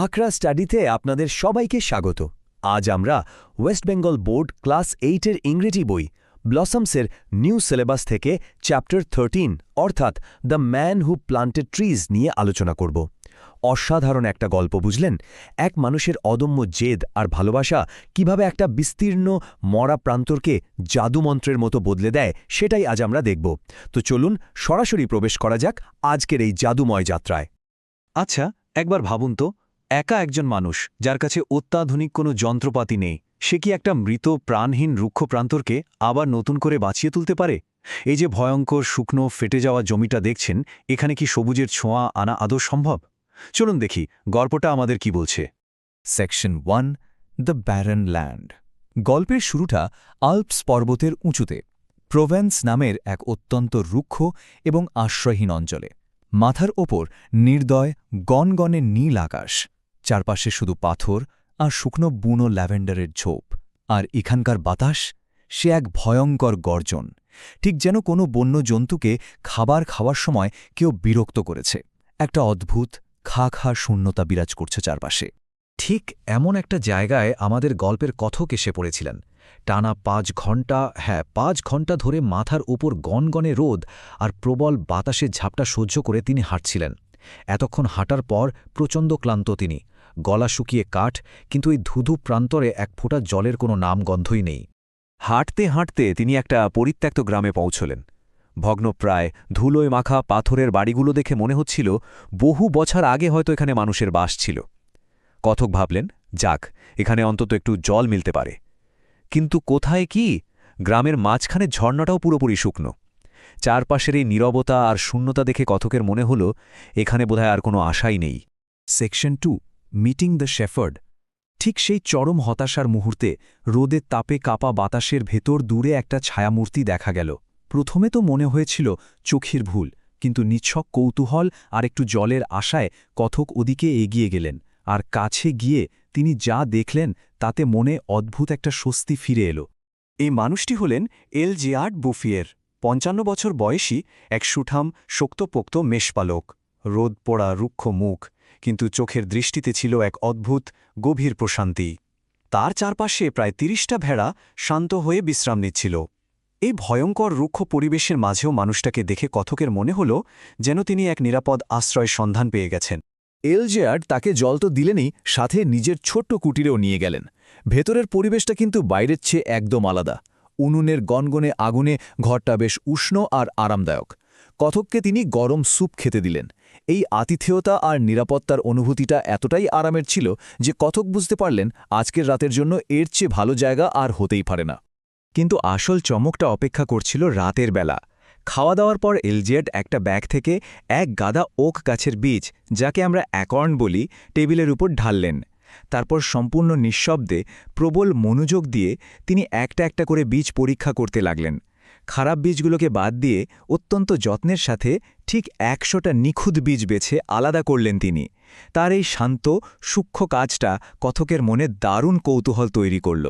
আকরা স্টাডিতে আপনাদের সবাইকে স্বাগত। আজ আমরা ওয়েস্ট বেঙ্গল বোর্ড ক্লাস 8-এর ইংরেজি বই ব্লসমসের নিউ সিলেবাস থেকে চ্যাপ্টার 13 অর্থাৎ the man who planted trees নিয়ে আলোচনা করব। অসাধারণ একটা গল্প, বুঝলেন? এক মানুষের অদম্য জেদ আর ভালোবাসা কিভাবে একটা বিস্তীর্ণ মরা প্রান্তরকে জাদুমন্ত্রের মতো বদলে দেয়, সেটাই আজ আমরা দেখব। তো চলুন সরাসরি প্রবেশ করা যাক আজকের এই জাদুময় যাত্রায়। আচ্ছা, একবার ভাবুন তো, একা একজন মানুষ যার কাছে অত্যাধুনিক কোনো যন্ত্রপাতি নেই, সে কি একটা মৃত প্রাণহীন রুক্ষ প্রান্তরকে আবার নতুন করে বাঁচিয়ে তুলতে পারে? এই যে ভয়ঙ্কর শুকনো ফেটে যাওয়া জমিটা দেখছেন, এখানে কি সবুজের ছোঁয়া আনা আদৌ সম্ভব? চলুন দেখি গল্পটা আমাদের কি বলছে। Section 1, the Baron land. গল্পের শুরুটা আল্পস পর্বতের উঁচুতে, প্রোভেন্স নামের এক অত্যন্ত রুক্ষ এবং আশ্রয়হীন অঞ্চলে। মাথার ওপর নির্দয় গনগনে নীল আকাশ, চারপাশে শুধু পাথর আর শুকনো বুনো ল্যাভেন্ডারের ঝোপ। আর এখানকার বাতাস, সে এক ভয়ঙ্কর গর্জন, ঠিক যেন কোনো বন্য জন্তুকে খাবার খাওয়ার সময় কেউ বিরক্ত করেছে। একটা অদ্ভুত খা খা শূন্যতা বিরাজ করছে চারপাশে। ঠিক এমন একটা জায়গায় আমাদের গল্পের কথক এসে পড়েছিলেন। টানা 5 ঘণ্টা ধরে মাথার উপর গনগনে রোদ আর প্রবল বাতাসের ঝাপটা সহ্য করে তিনি হাঁটছিলেন। এতক্ষণ হাঁটার পর প্রচণ্ড ক্লান্ত তিনি, গলা শুকিয়ে কাঠ, কিন্তু এই ধুধু প্রান্তরে এক ফোঁটা জলের কোনো নামগন্ধই নেই। হাঁটতে হাঁটতে তিনি একটা পরিত্যক্ত গ্রামে পৌঁছলেন। ভগ্নপ্রায় ধুলোয় মাখা পাথরের বাড়িগুলো দেখে মনে হচ্ছিল বহু বছর আগে হয়তো এখানে মানুষের বাস ছিল। কথক ভাবলেন, যাক, এখানে অন্তত একটু জল মিলতে পারে। কিন্তু কোথায় কি? গ্রামের মাঝখানে ঝর্ণাটাও পুরোপুরি শুকনো। চারপাশের এই নীরবতা আর শূন্যতা দেখে কথকের মনে হল এখানে বোধহয় আর কোনো আশাই নেই। Section 2, meeting the shepherd. ঠিক সেই চরম হতাশার মুহূর্তে রোদের তাপে কাপা বাতাসের ভেতর দূরে একটা ছায়ামূর্তি দেখা গেল। প্রথমে তো মনে হয়েছিল চোখের ভুল, কিন্তু নিছক কৌতূহল আর একটু জলের আশায় কথক ওদিকে এগিয়ে গেলেন। আর কাছে গিয়ে তিনি যা দেখলেন তাতে মনে অদ্ভুত একটা স্বস্তি ফিরে এলো। এই মানুষটি হলেন এলজিয়ার্ড বুফিয়ের। 55 বছর বয়সী এক সুঠাম শক্তপোক্ত মেষপালক। রোদ পোড়া রুক্ষ মুখ, কিন্তু চোখের দৃষ্টিতে ছিল এক অদ্ভুত গভীর প্রশান্তি। তার চারপাশে প্রায় 30টা ভেড়া শান্ত হয়ে বিশ্রাম নিচ্ছিল। এই ভয়ঙ্কর রুক্ষ পরিবেশের মাঝেও মানুষটাকে দেখে কথকের মনে হল যেন তিনি এক নিরাপদ আশ্রয় সন্ধান পেয়ে গেছেন। এলজিয়ার্ড তাকে জল তো দিলেনই, সাথে নিজের ছোট্ট কুটিরেও নিয়ে গেলেন। ভেতরের পরিবেশটা কিন্তু বাইরের চেয়ে একদম আলাদা। উনুনের গনগনে আগুনে ঘরটা বেশ উষ্ণ আর আরামদায়ক। কথককে তিনি গরম স্যুপ খেতে দিলেন। এই আতিথেয়তা আর নিরাপত্তার অনুভূতিটা এতটাই আরামের ছিল যে কথক বুঝতে পারলেন আজকের রাতের জন্য এর চেয়ে ভালো জায়গা আর হতেই পারে না। কিন্তু আসল চমকটা অপেক্ষা করছিল রাতের বেলা। খাওয়া দাওয়ার পর এলজিয়ার্ড একটা ব্যাগ থেকে এক গাদা ওক গাছের বীজ, যাকে আমরা অ্যাকর্ন বলি, টেবিলের উপর ঢাললেন। তারপর সম্পূর্ণ নিঃশব্দে প্রবল মনোযোগ দিয়ে তিনি একটা একটা করে বীজ পরীক্ষা করতে লাগলেন। খারাপ বীজগুলোকে বাদ দিয়ে অত্যন্ত যত্নের সাথে ঠিক 100টা নিখুঁত বীজ বেছে আলাদা করলেন তিনি। তার এই শান্ত সূক্ষ্ম কাজটা কথকের মনে দারুণ কৌতূহল তৈরি করল।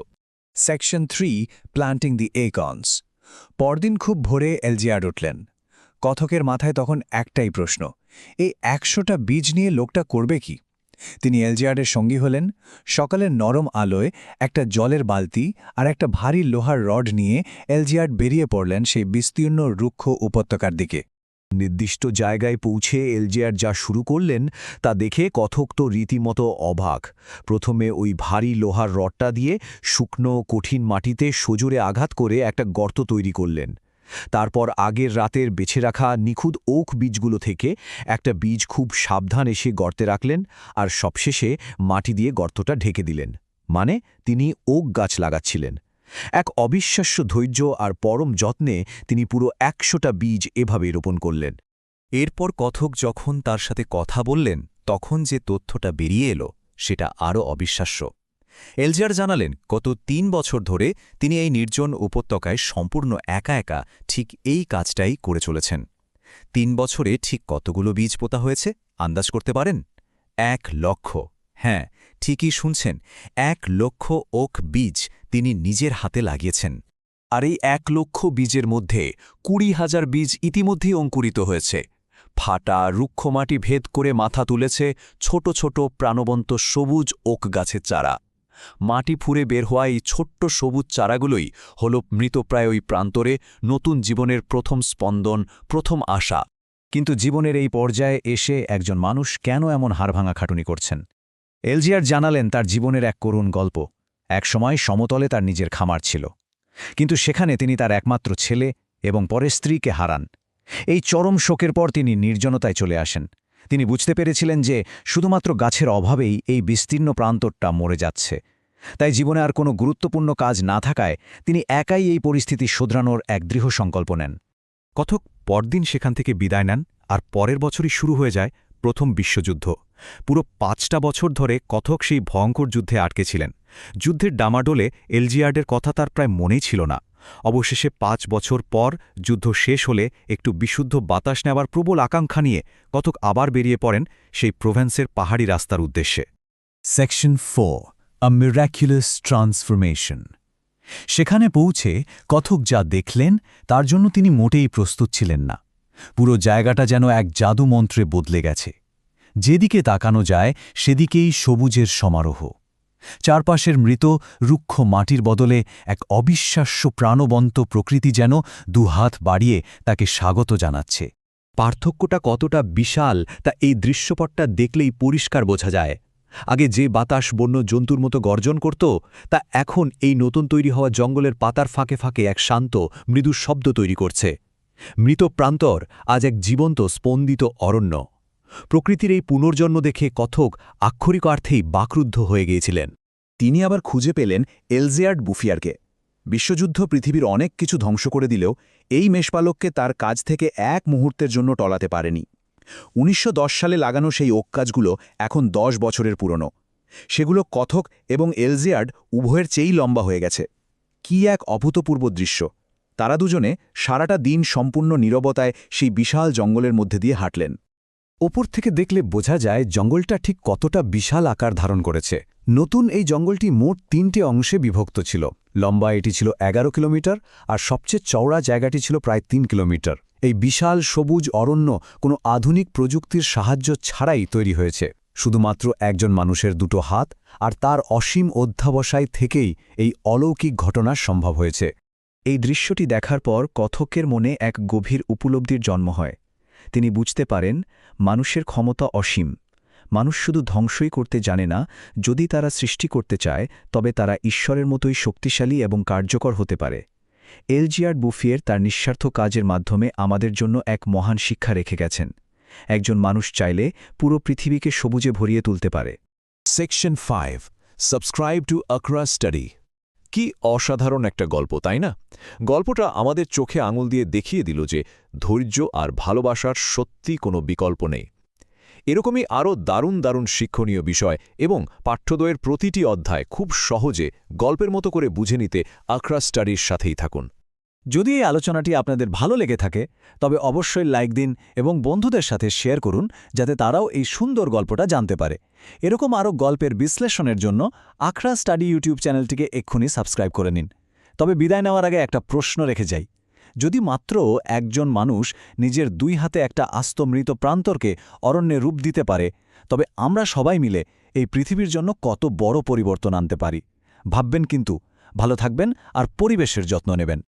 সেকশন 3, প্ল্যান্টিং দি একর্নস। পরদিন খুব ভোরে এলজিয়ার্ড উঠলেন। কথকের মাথায় তখন একটাই প্রশ্ন, এই 100টা বীজ নিয়ে লোকটা করবে কি? তিনি এলজিয়ার্ডের সঙ্গী হলেন। সকালের নরম আলোয় একটা জলের বালতি আর একটা ভারী লোহার রড নিয়ে এলজিয়ার্ড বেরিয়ে পড়লেন সেই বিস্তীর্ণ রুক্ষ উপত্যকার দিকে। নির্দিষ্ট জায়গায় পৌঁছে এলজিয়ার্ড যা শুরু করলেন তা দেখে কথক তো রীতিমতো অবাক। প্রথমে ওই ভারী লোহার রডটা দিয়ে শুকনো কঠিন মাটিতে সজোরে আঘাত করে একটা গর্ত তৈরি করলেন। তারপর আগের রাতের বেছে রাখা নিখুঁত ওক বীজগুলো থেকে একটা বীজ খুব সাবধান এসে গর্তে রাখলেন, আর সবশেষে মাটি দিয়ে গর্তটা ঢেকে দিলেন। মানে তিনি ওক গাছ লাগাচ্ছিলেন। এক অবিশ্বাস্য ধৈর্য আর পরম যত্নে তিনি পুরো 100টা বীজ এভাবে রোপণ করলেন। এরপর কথক যখন তার সাথে কথা বললেন, তখন যে তথ্যটা বেরিয়ে এলো সেটা আরও অবিশ্বাস্য। এলজিয়ার্ড জানালেন গত 3 বছর ধরে তিনি এই নির্জন উপত্যকায় সম্পূর্ণ একা একা ঠিক এই কাজটাই করে চলেছেন। 3 বছরে ঠিক কতগুলো বীজ পোতা হয়েছে আন্দাজ করতে পারেন? 1 লক্ষ। হ্যাঁ, ঠিকই শুনছেন, 1 লক্ষ ওক বীজ তিনি নিজের হাতে লাগিয়েছেন। আর এই 1 লক্ষ বীজের মধ্যে 20,000 বীজ ইতিমধ্যেই অঙ্কুরিত হয়েছে। ফাটা রুক্ষ মাটি ভেদ করে মাথা তুলেছে ছোট ছোট প্রাণবন্ত সবুজ ওক গাছের চারা। মাটি ফুঁড়ে বের হওয়া এই ছোট্ট সবুজ চারাগুলোই হল মৃতপ্রায় ওই প্রান্তরে নতুন জীবনের প্রথম স্পন্দন, প্রথম আশা। কিন্তু জীবনের এই পর্যায়ে এসে একজন মানুষ কেন এমন হাড়ভাঙা খাটুনি করছেন? এলজিআর জানালেন তার জীবনের এক করুণ গল্প। একসময় সমতলে তার নিজের খামার ছিল, কিন্তু সেখানে তিনি তার একমাত্র ছেলে এবং পরে স্ত্রীকে হারান। এই চরম শোকের পর তিনি নির্জনতায় চলে আসেন। তিনি বুঝতে পেরেছিলেন যে শুধুমাত্র গাছের অভাবেই এই বিস্তীর্ণ প্রান্তরটা মরে যাচ্ছে। তাই জীবনে আর কোনো গুরুত্বপূর্ণ কাজ না থাকায় তিনি একাই এই পরিস্থিতি শোধরানোর এক দৃঢ় সংকল্প নেন। কথক পরদিন সেখান থেকে বিদায় নেন, আর পরের বছরই শুরু হয়ে যায় প্রথম বিশ্বযুদ্ধ। পুরো 5টা বছর ধরে কথক সেই ভয়ঙ্কর যুদ্ধে আটকে ছিলেন। যুদ্ধের ডামাডোলে এলজিআরের কথা তার প্রায় মনেই ছিল না। অবশেষে 5 বছর পর যুদ্ধ শেষ হলে একটু বিশুদ্ধ বাতাস নেওয়ার প্রবল আকাঙ্ক্ষা নিয়ে কথক আবার বেরিয়ে পড়েন সেই প্রোভেন্সের পাহাড়ি রাস্তার উদ্দেশ্যে। সেকশন 4, আ মিরাকুলাস ট্রান্সফরমেশন। সেখানে পৌঁছে কথক যা দেখলেন তার জন্য তিনি মোটেই প্রস্তুত ছিলেন না। পুরো জায়গাটা যেন এক জাদুমন্ত্রে বদলে গেছে। যেদিকে তাকানো যায় সেদিকেই সবুজের সমারোহ। চারপাশের মৃত রুক্ষ মাটির বদলে এক অবিশ্বাস্য প্রাণবন্ত প্রকৃতি যেন দুহাত বাড়িয়ে তাকে স্বাগত জানাচ্ছে। পার্থক্যটা কতটা বিশাল তা এই দৃশ্যপটটা দেখলেই পরিষ্কার বোঝা যায়। আগে যে বাতাস বন্য জন্তুর মতো গর্জন করত, তা এখন এই নতুন তৈরি হওয়া জঙ্গলের পাতার ফাঁকে ফাঁকে এক শান্ত মৃদু শব্দ তৈরি করছে। মৃত প্রান্তর আজ এক জীবন্ত স্পন্দিত অরণ্য। প্রকৃতির এই পুনর্জন্ম দেখে কথক আক্ষরিক অর্থেই বাকরুদ্ধ হয়ে গিয়েছিলেন। তিনি আবার খুঁজে পেলেন এলজিআর বুফিয়ারকে। বিশ্বযুদ্ধ পৃথিবীর অনেক কিছু ধ্বংস করে দিলেও এই মেষপালককে তার কাজ থেকে এক মুহূর্তের জন্য টলাতে পারেনি। 1910 সালে লাগানো সেই ওক কাজগুলো এখন 10 বছরের পুরনো। সেগুলো কথক এবং এলজিআর উভয়ের চেয়েই লম্বা হয়ে গেছে। কি এক অভূতপূর্ব দৃশ্য! তারা দুজনে সারাটা দিন সম্পূর্ণ নীরবতায় সেই বিশাল জঙ্গলের মধ্যে দিয়ে হাঁটলেন। ওপর থেকে দেখলে বোঝা যায় জঙ্গলটা ঠিক কতটা বিশাল আকার ধারণ করেছে। নতুন এই জঙ্গলটি মোট 3টে অংশে বিভক্ত ছিল। লম্বা এটি ছিল 11 কিলোমিটার, আর সবচেয়ে চওড়া জায়গাটি ছিল প্রায় 3 কিলোমিটার। এই বিশাল সবুজ অরণ্য কোনো আধুনিক প্রযুক্তির সাহায্য ছাড়াই তৈরি হয়েছে। শুধুমাত্র একজন মানুষের দুটো হাত আর তার অসীম অধ্যাবসায় থেকেই এই অলৌকিক ঘটনা সম্ভব হয়েছে। এই দৃশ্যটি দেখার পর কথকের মনে এক গভীর উপলব্ধির জন্ম হয়। তিনি বুঝতে পারেন মানুষের ক্ষমতা অসীম। মানুষ শুধু ধ্বংসই করতে জানে না, যদি তারা সৃষ্টি করতে চায় তবে তারা ঈশ্বরের মতোই শক্তিশালী এবং কার্যকর হতে পারে। এলজিআর বুফিয়ার তার নিঃস্বার্থ কাজের মাধ্যমে আমাদের জন্য এক মহান শিক্ষা রেখে গেছেন। একজন মানুষ চাইলে পুরো পৃথিবীকে সবুজে ভরিয়ে তুলতে পারে। Section 5, subscribe to Akra study. কি অসাধারণ একটা গল্প, তাই না? গল্পটা আমাদের চোখে আঙুল দিয়ে দেখিয়ে দিল যে ধৈর্য আর ভালোবাসার সত্যি কোনো বিকল্প নেই। এরকমই আরও দারুণ দারুণ শিক্ষণীয় বিষয় এবং পাঠ্যবইয়ের প্রতিটি অধ্যায় খুব সহজে গল্পের মতো করে বুঝে নিতে আকরা স্টাডির সাথেই থাকুন। যদি এই আলোচনাটি আপনাদের ভালো লেগে থাকে তবে অবশ্যই লাইক দিন এবং বন্ধুদের সাথে শেয়ার করুন, যাতে তারাও এই সুন্দর গল্পটা জানতে পারে। এরকম আরও গল্পের বিশ্লেষণের জন্য আকরা স্টাডি ইউটিউব চ্যানেলটিকে এক্ষুনি সাবস্ক্রাইব করে নিন। তবে বিদায় নেওয়ার আগে একটা প্রশ্ন রেখে যাই। যদি মাত্র একজন মানুষ নিজের 2 হাতে একটা আস্ত মৃত প্রান্তরকে অরণ্যে রূপ দিতে পারে, তবে আমরা সবাই মিলে এই পৃথিবীর জন্য কত বড় পরিবর্তন আনতে পারি। ভাববেন কিন্তু। ভালো থাকবেন আর পরিবেশের যত্ন নেবেন।